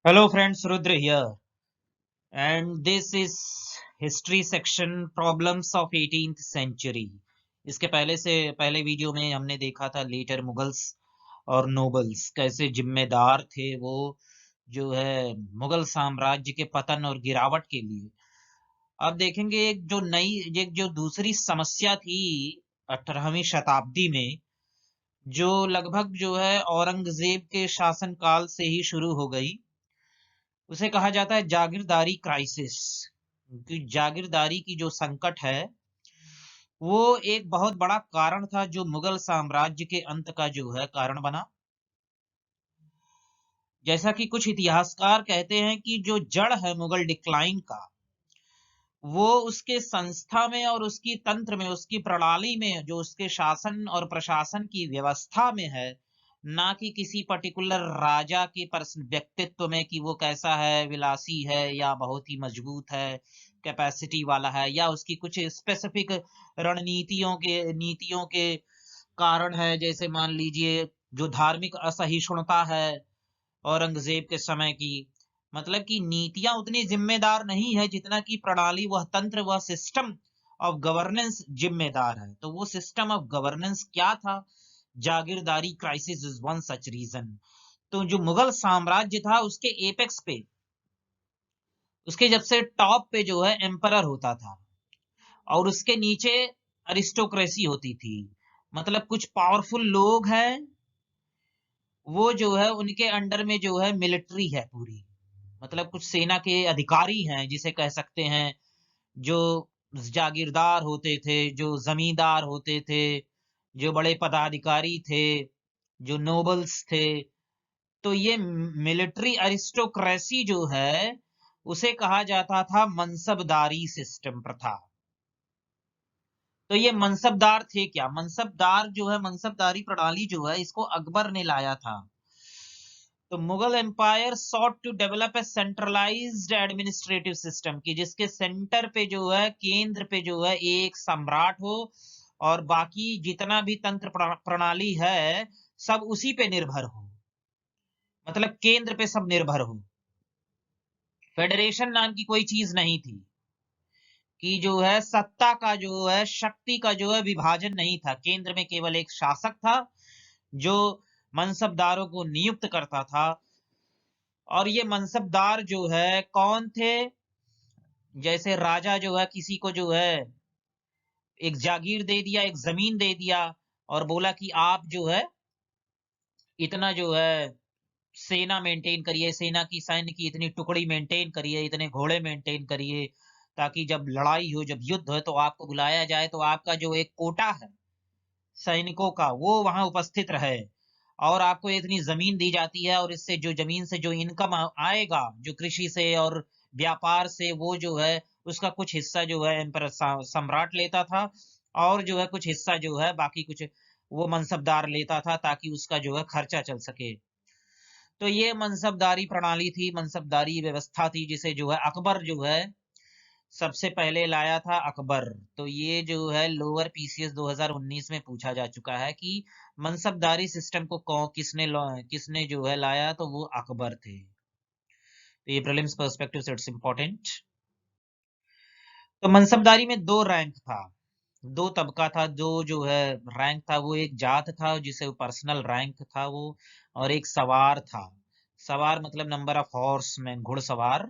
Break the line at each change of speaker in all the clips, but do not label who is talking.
Hello friends, Rudra here, and this is history section problems of 18th century. इसके पहले video में हमने देखा था लेटर मुगल्स और नोबल्स कैसे जिम्मेदार थे वो जो है मुगल साम्राज्य के पतन और गिरावट के लिए। अब देखेंगे एक जो दूसरी समस्या थी 18वीं शताब्दी में, जो लगभग जो है औरंगजेब के शासनकाल से ही शुरू हो गई। उसे कहा जाता है जागीरदारी क्राइसिस। कि जागीरदारी की जो संकट है वो एक बहुत बड़ा कारण था जो मुगल साम्राज्य के अंत का जो है कारण बना। जैसा कि कुछ इतिहासकार कहते हैं कि जो जड़ है मुगल डिक्लाइन का, वो उसके संस्था में और उसकी तंत्र में, उसकी प्रणाली में, जो उसके शासन और प्रशासन की व्यवस्था में है, ना कि किसी पर्टिकुलर राजा के व्यक्तित्व में कि वो कैसा है, विलासी है या बहुत ही मजबूत है, कैपेसिटी वाला है, या उसकी कुछ स्पेसिफिक नीतियों के कारण है। जैसे मान लीजिए जो धार्मिक असहिष्णुता है औरंगजेब के समय की, मतलब कि नीतियां उतनी जिम्मेदार नहीं है जितना कि प्रणाली, वह तंत्र, वह सिस्टम ऑफ गवर्नेंस जिम्मेदार है। तो वो सिस्टम ऑफ गवर्नेंस क्या था? जागीरदारी crisis is one such reason. तो जो मुगल साम्राज्य था उसके एपेक्स पे, उसके जब से टॉप पे जो है एम्परर होता था और उसके नीचे अरिस्टोक्रेसी होती थी। मतलब कुछ पावरफुल लोग हैं, वो जो है उनके अंडर में जो है मिलिट्री है पूरी। मतलब कुछ सेना के अधिकारी हैं जिसे कह सकते हैं, जो जागीरदार होते थे, जो जमींदार होते थे, जो बड़े पदाधिकारी थे, जो नोबल्स थे। तो ये मिलिट्री अरिस्टोक्रेसी जो है उसे कहा जाता था मनसबदारी सिस्टम प्रथा। तो ये मनसबदार थे क्या? मनसबदार जो है, मनसबदारी प्रणाली जो है, इसको अकबर ने लाया था। तो Mughal empire sought to develop a centralized administrative system की जिसके सेंटर पे जो है, केंद्र पे जो है एक सम्राट हो और बाकी जितना भी तंत्र प्रणाली है सब उसी पे निर्भर हो। मतलब केंद्र पे सब निर्भर हो। फेडरेशन नाम की कोई चीज नहीं थी कि जो है सत्ता का जो है, शक्ति का जो है विभाजन नहीं था। केंद्र में केवल एक शासक था जो मनसबदारों को नियुक्त करता था। और ये मनसबदार जो है कौन थे? जैसे राजा जो है किसी को जो है एक जागीर दे दिया, एक जमीन दे दिया और बोला कि आप जो है इतना जो है सेना मेंटेन करिए, सेना की सैन्य की इतनी टुकड़ी मेंटेन करिए, इतने घोड़े मेंटेन करिए, ताकि जब लड़ाई हो, जब युद्ध हो, तो आपको बुलाया जाए तो आपका जो एक कोटा है सैनिकों का वो वहां उपस्थित रहे। और आपको इतनी जमीन दी जाती है और इससे जो जमीन से जो इनकम आएगा, जो कृषि से और व्यापार से, वो जो है उसका कुछ हिस्सा जो है एम्पर सम्राट लेता था और जो है कुछ हिस्सा जो है बाकी कुछ वो मनसबदार लेता था ताकि उसका जो है खर्चा चल सके। तो ये मनसबदारी प्रणाली थी, मनसबदारी व्यवस्था थी जिसे जो है अकबर जो है सबसे पहले लाया था अकबर। तो ये जो है लोअर पीसीएस 2019 में पूछा जा चुका है कि मनसबदारी सिस्टम को किसने जो है लाया, तो वो अकबर थे। तो ये प्रीलिम्स पर्सपेक्टिव से इट्स इंपॉर्टेंट। तो मनसबदारी में दो रैंक था, दो तबका था। दो जो है रैंक था, वो एक जात था जिसे पर्सनल रैंक था वो, और एक सवार था। सवार मतलब नंबर ऑफ हॉर्समैन, घुड़सवार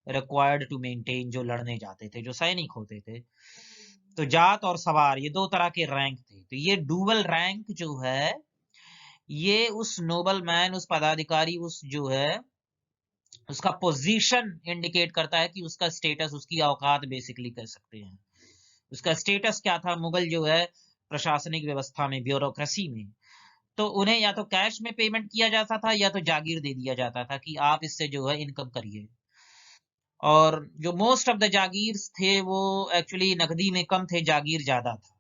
रिक्वायर्ड टू मेंटेन, जो लड़ने जाते थे, जो सैनिक होते थे। तो जात और सवार ये दो तरह के रैंक थे। तो ये डुअल रैंक जो है, ये उस नोबल मैन, उस पदाधिकारी, उस जो है उसका पोजीशन इंडिकेट करता है कि उसका स्टेटस, उसकी औकात बेसिकली कह सकते हैं। उसका स्टेटस क्या था मुगल जो है प्रशासनिक व्यवस्था में, ब्यूरोक्रेसी में? तो उन्हें या तो कैश में पेमेंट किया जाता था या तो जागीर दे दिया जाता था कि आप इससे जो है इनकम करिए। और जो मोस्ट ऑफ द जागीर थे वो एक्चुअली नकदी में कम थे, जागीर ज्यादा था,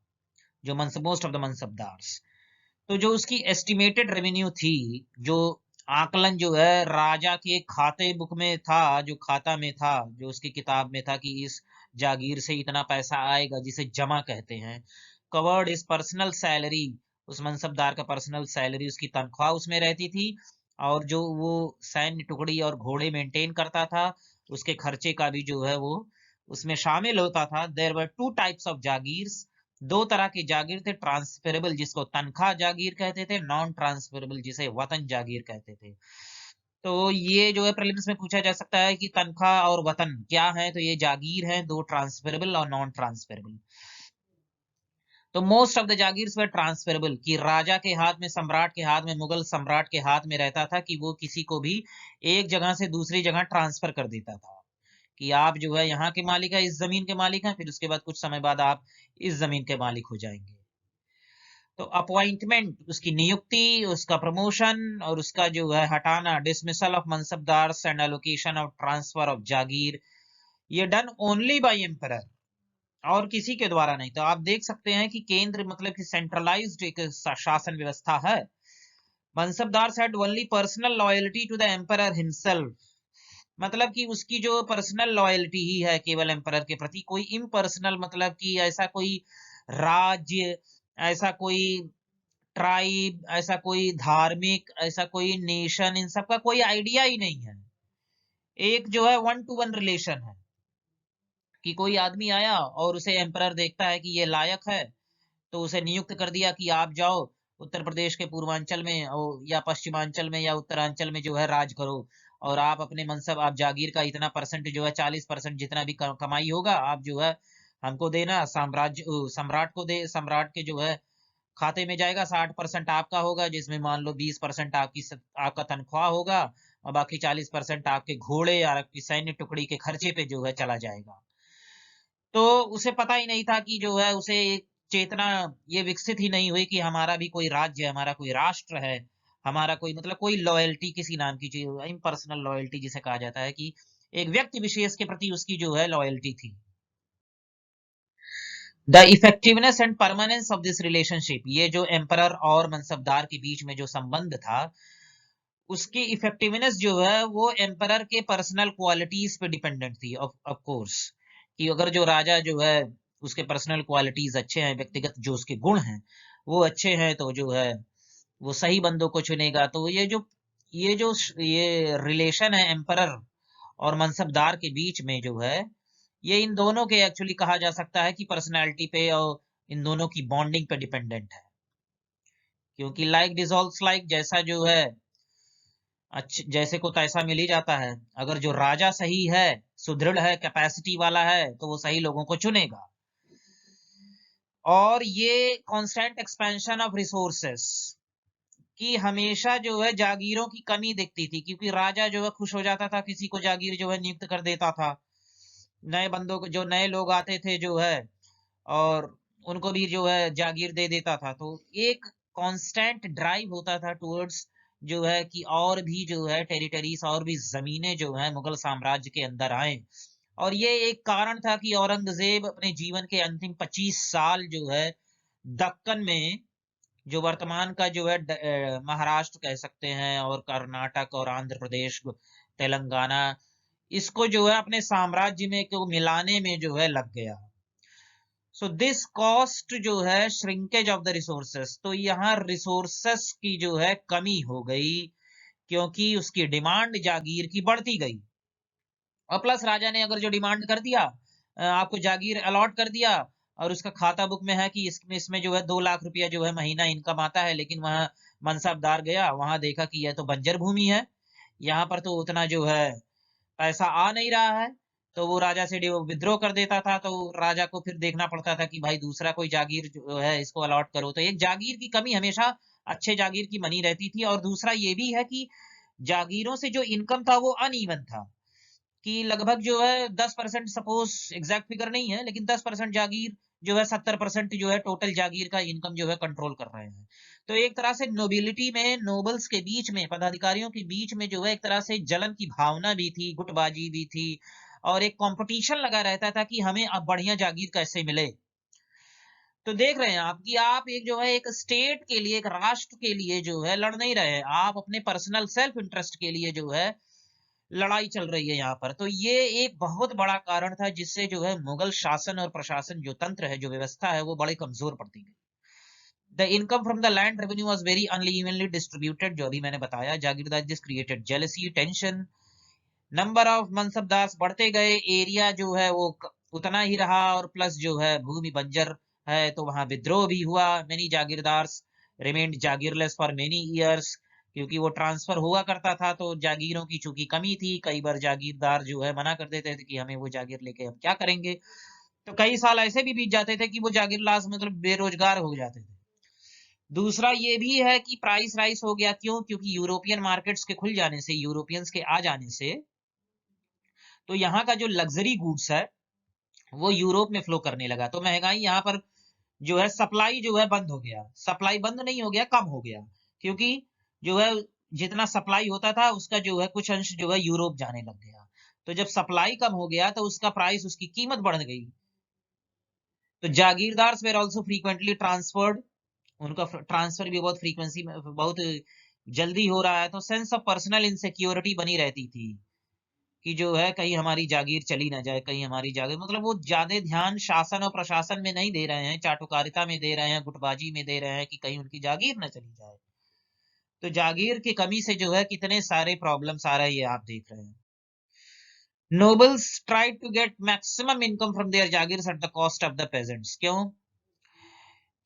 जो मोस्ट ऑफ द मनसबदार्स। तो जो उसकी एस्टिमेटेड रेवेन्यू थी, जो आकलन जो है राजा के खाते बुक में था, जो खाता में था, जो उसकी किताब में था कि इस जागीर से इतना पैसा आएगा, जिसे जमा कहते हैं, कवर्ड इस पर्सनल सैलरी, उस मनसबदार का पर्सनल सैलरी, उसकी तनख्वाह उसमें रहती थी। और जो वो सैन्य टुकड़ी और घोड़े मेंटेन करता था, उसके खर्चे का भी जो है वो उसमें शामिल होता था। There were two types of jagirs, दो तरह के जागीर थे, ट्रांसफरेबल जिसको तनख्वाह जागीर कहते थे, नॉन ट्रांसफरेबल जिसे वतन जागीर कहते थे। तो ये जो है प्रीलिम्स में पूछा जा सकता है कि तनख्वाह और वतन क्या है, तो ये जागीर है, दो ट्रांसफरेबल और नॉन ट्रांसफरेबल। तो most of the jagirs were transferable, कि राजा के हाथ में, सम्राट के हाथ में, मुगल सम्राट के हाथ में रहता था कि वो किसी को भी एक जगह से दूसरी जगह ट्रांसफर कर देता था, कि आप जो है यहाँ के मालिक है, इस जमीन के मालिक हैं, फिर उसके बाद कुछ समय बाद आप इस जमीन के मालिक हो जाएंगे। तो अपॉइंटमेंट, उसकी नियुक्ति, उसका प्रमोशन और उसका जो है हटाना, dismissal of mansabdars and allocation of transfer of jagir, ये डन ओनली बाय एम्परर, और किसी के द्वारा नहीं। तो आप देख सकते हैं कि केंद्र मतलब कि सेंट्रलाइज्ड एक शासन व्यवस्था है। Mansabdar had only personal loyalty to the emperor himself, मतलब कि उसकी जो पर्सनल लॉयल्टी ही है केवल एम्परर के प्रति, कोई इम्पर्सनल, मतलब कि ऐसा कोई राज्य, ऐसा कोई ट्राइब, ऐसा कोई धार्मिक, ऐसा कोई नेशन, इन सब का कोई आइडिया ही नहीं है। एक जो है वन टू वन रिलेशन है, कि कोई आदमी आया और उसे एम्परर देखता है कि ये लायक है, तो उसे नियुक्त कर दिया कि आप जाओ उत्तर प्रदेश के पूर्वांचल में या पश्चिमांचल में या उत्तरांचल में जो है राज करो, और आप अपने मनसब, आप जागीर का इतना परसेंट जो है 40% जितना भी कमाई होगा आप जो है हमको देना, साम्राज्य सम्राट को दे, सम्राट के जो है खाते में जाएगा, 60% आपका होगा, जिसमें मान लो 20% आपका तनख्वाह होगा, और बाकी 40% आपके घोड़े या आपकी सैन्य टुकड़ी के खर्चे पे जो है चला जाएगा। तो उसे पता ही नहीं था कि जो है उसे एक चेतना ये विकसित ही नहीं हुई कि हमारा भी कोई राज्य है, हमारा कोई राष्ट्र है, हमारा कोई मतलब कोई लॉयल्टी किसी नाम की चीज, इम्पर्सनल लॉयल्टी जिसे कहा जाता है, कि एक व्यक्ति विशेष के प्रति उसकी जो है लॉयल्टी थी। The effectiveness and permanence of this relationship, ये जो एम्परर और मनसबदार के बीच में जो संबंध था, उसकी इफेक्टिवनेस जो है वो एम्परर के पर्सनल क्वालिटीज पे डिपेंडेंट थी। ऑफ कोर्स, कि अगर जो राजा जो है उसके पर्सनल क्वालिटीज अच्छे हैं, व्यक्तिगत जो उसके गुण हैं वो अच्छे हैं, तो जो है वो सही बंदों को चुनेगा। तो ये रिलेशन है एम्परर और मनसबदार के बीच में जो है, ये इन दोनों के एक्चुअली कहा जा सकता है कि पर्सनैलिटी पे और इन दोनों की बॉन्डिंग पे डिपेंडेंट है। क्योंकि लाइक डिसॉल्व्स लाइक, जैसा जो है जैसे को तैसा मिल ही जाता है। अगर जो राजा सही है, सुदृढ़ है, कैपेसिटी वाला है, तो वो सही लोगों को चुनेगा। और ये कांस्टेंट एक्सपेंशन ऑफ रिसोर्सेस, कि हमेशा जो है जागीरों की कमी दिखती थी, क्योंकि राजा जो है खुश हो जाता था, किसी को जागीर जो है नियुक्त कर देता था, नए बंदों को, जो नए लोग आते थे जो है, और उनको भी जो है जागीर दे देता था। तो एक कांस्टेंट ड्राइव होता था टुवर्ड्स जो है कि और भी जो है टेरिटरीज और भी जमीनें जो है मुगल साम्राज्य के अंदर आए। और ये एक कारण था कि औरंगजेब अपने जीवन के अंतिम 25 साल जो है दक्कन में, जो वर्तमान का जो है महाराष्ट्र कह सकते हैं, और कर्नाटक और आंध्र प्रदेश, तेलंगाना, इसको जो है अपने साम्राज्य में को मिलाने में जो है लग गया। सो दिस कॉस्ट जो है श्रिंकेज ऑफ द रिसोर्सेस, तो यहाँ रिसोर्सेस की जो है कमी हो गई, क्योंकि उसकी डिमांड जागीर की बढ़ती गई। और प्लस राजा ने अगर जो डिमांड कर दिया, आपको जागीर अलॉट कर दिया, और उसका खाता बुक में है कि इसमें जो है 2 लाख रुपया जो है महीना इनकम आता है, लेकिन वहां मनसबदार गया, वहां देखा कि यह तो बंजर भूमि है, यहाँ पर तो उतना जो है पैसा आ नहीं रहा है, तो वो राजा से विद्रोह कर देता था। तो राजा को फिर देखना पड़ता था कि भाई दूसरा कोई जागीर जो है इसको अलॉट करो। तो एक जागीर की कमी हमेशा अच्छे जागीर की बनी रहती थी। और दूसरा ये भी है कि जागीरों से जो इनकम था वो अनइवन था, कि लगभग जो है 10%, सपोज एग्जैक्ट फिगर नहीं है, लेकिन 10% जागीर जो है 70% जो है टोटल जागीर का इनकम जो है कंट्रोल कर रहे हैं। तो एक तरह से नोबिलिटी में, नोबल्स के बीच में, पदाधिकारियों के बीच में जो है एक तरह से जलन की भावना भी थी, गुटबाजी भी थी, और एक कंपटीशन लगा रहता था कि हमें अब बढ़िया जागीर कैसे मिले। तो देख रहे हैं आप कि आप एक जो है एक स्टेट के लिए, एक राष्ट्र के लिए जो है लड़ नहीं रहे, आप अपने पर्सनल सेल्फ इंटरेस्ट के लिए जो है लड़ाई चल रही है यहाँ पर। तो ये एक बहुत बड़ा कारण था जिससे जो है मुगल शासन और प्रशासन जो तंत्र है, जो व्यवस्था है, वो बड़े कमजोर पड़ती गई। The income from the land revenue was very unevenly distributed, जो अभी मैंने बताया। Jagirdar this created jealousy, tension. Number of mansabdar बढ़ते गए, एरिया जो है वो उतना ही रहा, और प्लस जो है भूमि बंजर है तो वहां विद्रोह भी हुआ। Many jagirdars remained jagirless for many years, क्योंकि वो ट्रांसफर हुआ करता था तो जागीरों की चूंकि कमी थी, कई बार जागीरदार जो है मना कर देते थे कि हमें वो जागीर लेके हम क्या करेंगे, तो कई साल ऐसे भी बीत जाते थे कि वो जागीर लाश मतलब बेरोजगार हो जाते थे। दूसरा ये भी है कि प्राइस राइस हो गया, क्यों? क्योंकि यूरोपियन मार्केट्स के खुल जाने से, यूरोपियंस के आ जाने से, तो यहाँ का जो लग्जरी गुड्स है वो यूरोप में फ्लो करने लगा, तो महंगाई यहाँ पर जो है, सप्लाई जो है बंद हो गया। सप्लाई बंद नहीं हो गया, कम हो गया, क्योंकि जो है जितना सप्लाई होता था उसका जो है कुछ अंश जो है यूरोप जाने लग गया। तो जब सप्लाई कम हो गया तो उसका प्राइस, उसकी कीमत बढ़ गई। तो जागीरदार्स वेर ऑल्सो फ्रीक्वेंटली ट्रांसफर्ड, उनका ट्रांसफर भी बहुत फ्रीक्वेंसी में, बहुत जल्दी हो रहा है। तो सेंस ऑफ पर्सनल इनसिक्योरिटी बनी रहती थी कि जो है कहीं हमारी जागीर चली ना जाए, कहीं हमारी जागीर, मतलब वो ज्यादा ध्यान शासन और प्रशासन में नहीं दे रहे हैं, चाटुकारिता में दे रहे हैं, गुटबाजी में दे रहे हैं कि कहीं उनकी जागीर ना चली जाए। तो जागीर की कमी से जो है कितने सारे प्रॉब्लम्स आ रहे हैं, ये आप देख रहे हैं। Nobles tried to get maximum income from their jagirs at the cost of the peasants. क्यों?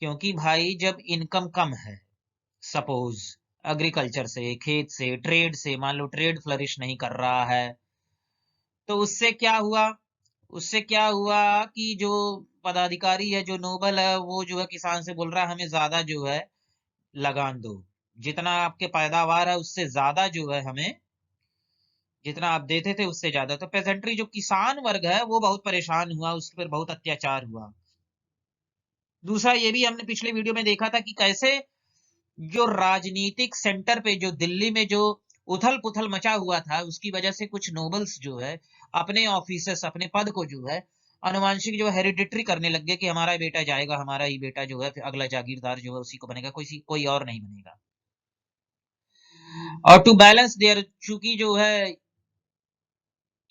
क्योंकि भाई जब इनकम कम है, सपोज एग्रीकल्चर से, खेत से, ट्रेड से, मान लो ट्रेड फ्लरिश नहीं कर रहा है, तो उससे क्या हुआ? उससे क्या हुआ कि जो पदाधिकारी है, जो नोबल है, वो जो है किसान से बोल रहा है हमें ज्यादा जो है लगान दो, जितना आपके पैदावार है उससे ज्यादा जो है हमें, जितना आप देते थे उससे ज्यादा। तो पेजेंट्री जो किसान वर्ग है वो बहुत परेशान हुआ, उस पर बहुत अत्याचार हुआ। दूसरा ये भी हमने पिछले वीडियो में देखा था कि कैसे जो राजनीतिक सेंटर पे, जो दिल्ली में जो उथल पुथल मचा हुआ था, उसकी वजह से कुछ नोबल्स जो है अपने ऑफिसर्स, अपने पद को जो है अनुवांशिक जो हेरिडिटरी करने लग गए कि हमारा बेटा जाएगा, हमारा ही बेटा जो है फिर अगला जागीरदार जो है उसी को बनेगा, कोई और नहीं बनेगा। और टू बैलेंस देयर, चूंकि जो है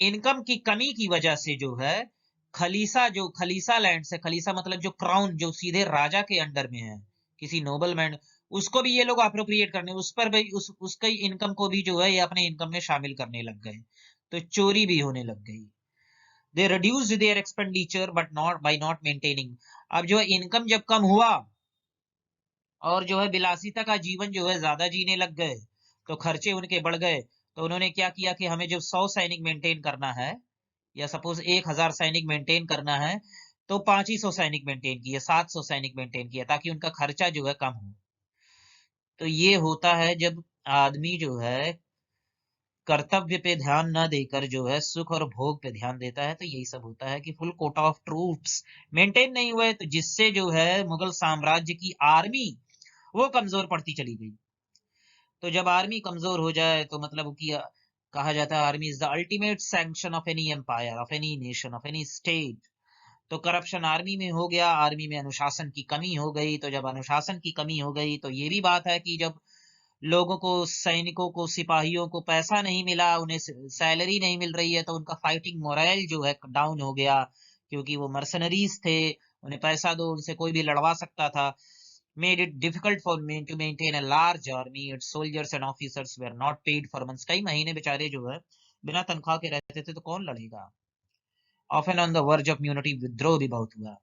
इनकम की कमी की वजह से जो है खलीसा, जो खलीसा लैंड से, खलीसा मतलब जो क्राउन, जो सीधे राजा के अंडर में है, किसी नोबल मैन, उसको भी ये लोग अप्रोप्रिएट करने, उस पर भी उसकी इनकम को भी जो है ये अपने इनकम में शामिल करने लग गए, तो चोरी भी होने लग गई। They reduced their expenditure but not by not maintaining. अब जो है इनकम जब कम हुआ और जो है विलासिता का जीवन जो है ज्यादा जीने लग गए, तो खर्चे उनके बढ़ गए। तो उन्होंने क्या किया कि हमें जब 100 सैनिक मेंटेन करना है, या सपोज 1000 सैनिक मेंटेन करना है, तो 500 सैनिक मेंटेन किए, 700 सैनिक मेंटेन किया, ताकि उनका खर्चा जो है कम हो। तो ये होता है जब आदमी जो है कर्तव्य पे ध्यान न देकर जो है सुख और भोग पे ध्यान देता है, तो यही सब होता है कि full Kota of troops maintain नहीं हुए, तो जिससे जो है मुगल साम्राज्य की आर्मी वो कमजोर पड़ती चली गई। तो जब आर्मी कमजोर हो जाए तो मतलब कि कहा जाता है army is the ultimate sanction of any empire, of any nation, of any state. तो करप्शन आर्मी में हो गया, आर्मी में अनुशासन की कमी हो गई। तो जब अनुशासन की कमी हो गई तो ये भी बात है कि जब लोगों को, सैनिकों को, सिपाहियों को पैसा नहीं मिला, उन्हें सैलरी नहीं मिल रही है, तो उनका फाइटिंग मोरल जो है डाउन हो गया, क्योंकि वो मर्सनरीज थे, उन्हें पैसा दो उनसे कोई भी लड़वा सकता था। made it difficult for me to maintain a large army. Its soldiers and officers were not paid for months. कई महीने बेचारे जो है बिना तनख्वाह के रहते थे, तो कौन लड़ेगा। Often on the verge of immunity, विद्रोह भी बहुत हुआ।